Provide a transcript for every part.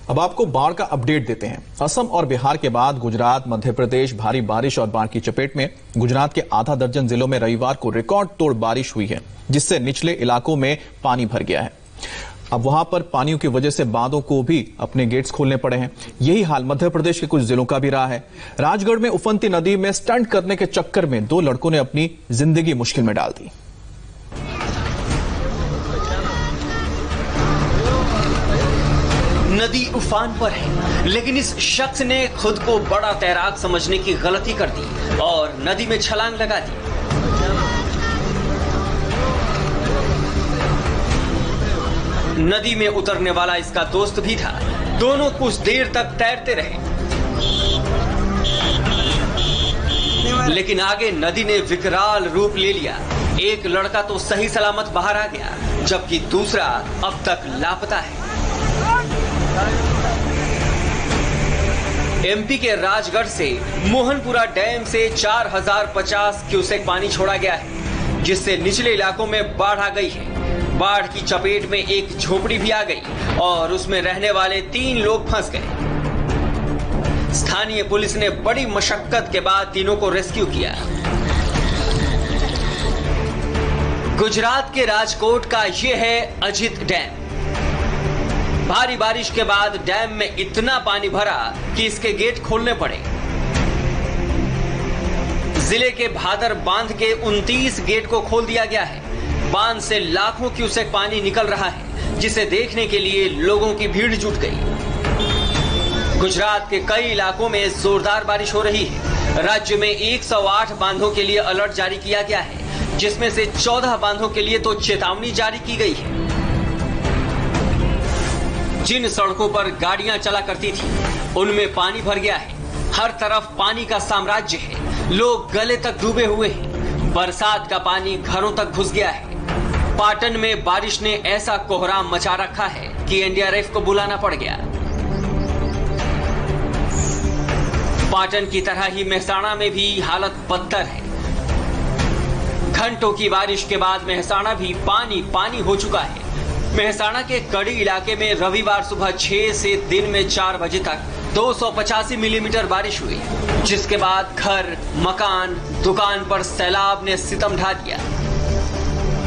अब आपको बाढ़ का अपडेट देते हैं। असम और बिहार के बाद गुजरात, मध्य प्रदेश भारी बारिश और बाढ़ की चपेट में। गुजरात के आधा दर्जन जिलों में रविवार को रिकॉर्ड तोड़ बारिश हुई है, जिससे निचले इलाकों में पानी भर गया है। अब वहां पर पानियों की वजह से बांधों को भी अपने गेट्स खोलने पड़े हैं। यही हाल मध्य प्रदेश के कुछ जिलों का भी रहा है। राजगढ़ में उफनती नदी में स्टंट करने के चक्कर में 2 लड़कों ने अपनी जिंदगी मुश्किल में डाल दी। नदी उफान पर है, लेकिन इस शख्स ने खुद को बड़ा तैराक समझने की गलती कर दी और नदी में छलांग लगा दी। नदी में उतरने वाला इसका दोस्त भी था। दोनों कुछ देर तक तैरते रहे, लेकिन आगे नदी ने विकराल रूप ले लिया। एक लड़का तो सही सलामत बाहर आ गया, जबकि दूसरा अब तक लापता है। एमपी के राजगढ़ से मोहनपुरा डैम से 4050 क्यूसेक पानी छोड़ा गया है, जिससे निचले इलाकों में बाढ़ आ गई है। बाढ़ की चपेट में एक झोपड़ी भी आ गई और उसमें रहने वाले 3 लोग फंस गए। स्थानीय पुलिस ने बड़ी मशक्कत के बाद तीनों को रेस्क्यू किया। गुजरात के राजकोट का यह है अजित डैम। भारी बारिश के बाद डैम में इतना पानी भरा कि इसके गेट खोलने पड़े। जिले के भादर बांध के 29 गेट को खोल दिया गया है। बांध से लाखों क्यूसेक पानी निकल रहा है, जिसे देखने के लिए लोगों की भीड़ जुट गई। गुजरात के कई इलाकों में जोरदार बारिश हो रही है। राज्य में 108 बांधों के लिए अलर्ट जारी किया गया है, जिसमें से 14 बांधों के लिए तो चेतावनी जारी की गई है। जिन सड़कों पर गाड़ियां चला करती थी, उनमें पानी भर गया है। हर तरफ पानी का साम्राज्य है। लोग गले तक डूबे हुए हैं। बरसात का पानी घरों तक घुस गया है। पाटन में बारिश ने ऐसा कोहराम मचा रखा है कि एनडीआरएफ को बुलाना पड़ गया। पाटन की तरह ही मेहसाणा में भी हालत बदतर है। घंटों की बारिश के बाद मेहसाणा भी पानी पानी हो चुका है। मेहसाणा के कड़ी इलाके में रविवार सुबह 6 से दिन में 4 बजे तक 285 मिलीमीटर बारिश हुई, जिसके बाद घर, मकान, दुकान पर सैलाब ने सितम ढा दिया।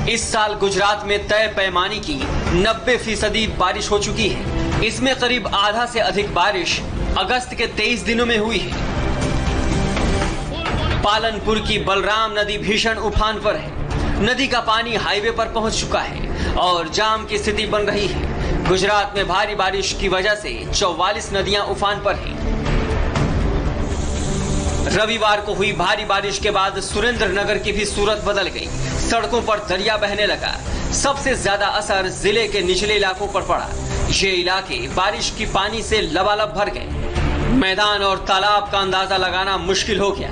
इस साल गुजरात में तय पैमाने की 90% बारिश हो चुकी है। इसमें करीब आधा से अधिक बारिश अगस्त के 23 दिनों में हुई है। पालनपुर की बलराम नदी भीषण उफान पर है। नदी का पानी हाईवे पर पहुंच चुका है और जाम की स्थिति बन रही है। गुजरात में भारी बारिश की वजह से 44 नदियां उफान पर हैं। रविवार को हुई भारी बारिश के बाद सुरेंद्रनगर की भी सूरत बदल गई। सड़कों पर दरिया बहने लगा। सबसे ज्यादा असर जिले के निचले इलाकों पर पड़ा। ये इलाके बारिश की पानी से लबालब भर गए। मैदान और तालाब का अंदाजा लगाना मुश्किल हो गया।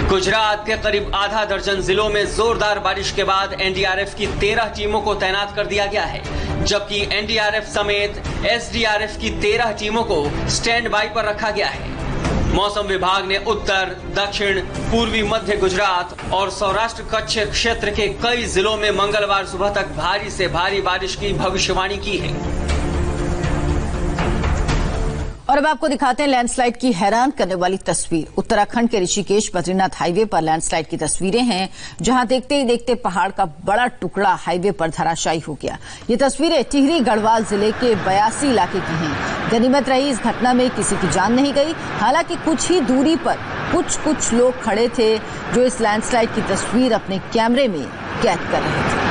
गुजरात के करीब आधा दर्जन जिलों में जोरदार बारिश के बाद एनडीआरएफ की 13 टीमों को तैनात कर दिया गया है, जबकि एनडीआरएफ समेत एसडीआरएफ की 13 टीमों को स्टैंड बाई पर रखा गया है। मौसम विभाग ने उत्तर, दक्षिण, पूर्वी मध्य गुजरात और सौराष्ट्र कच्छ क्षेत्र के कई जिलों में मंगलवार सुबह तक भारी से भारी बारिश की भविष्यवाणी की है। और अब आपको दिखाते हैं लैंडस्लाइड की हैरान करने वाली तस्वीर। उत्तराखंड के ऋषिकेश बद्रीनाथ हाईवे पर लैंडस्लाइड की तस्वीरें हैं, जहां देखते ही देखते पहाड़ का बड़ा टुकड़ा हाईवे पर धराशायी हो गया। ये तस्वीरें टिहरी गढ़वाल जिले के 82 इलाके की हैं। गनीमत रही इस घटना में किसी की जान नहीं गई। हालांकि कुछ ही दूरी पर कुछ लोग खड़े थे जो इस लैंडस्लाइड की तस्वीर अपने कैमरे में कैद कर रहे थे।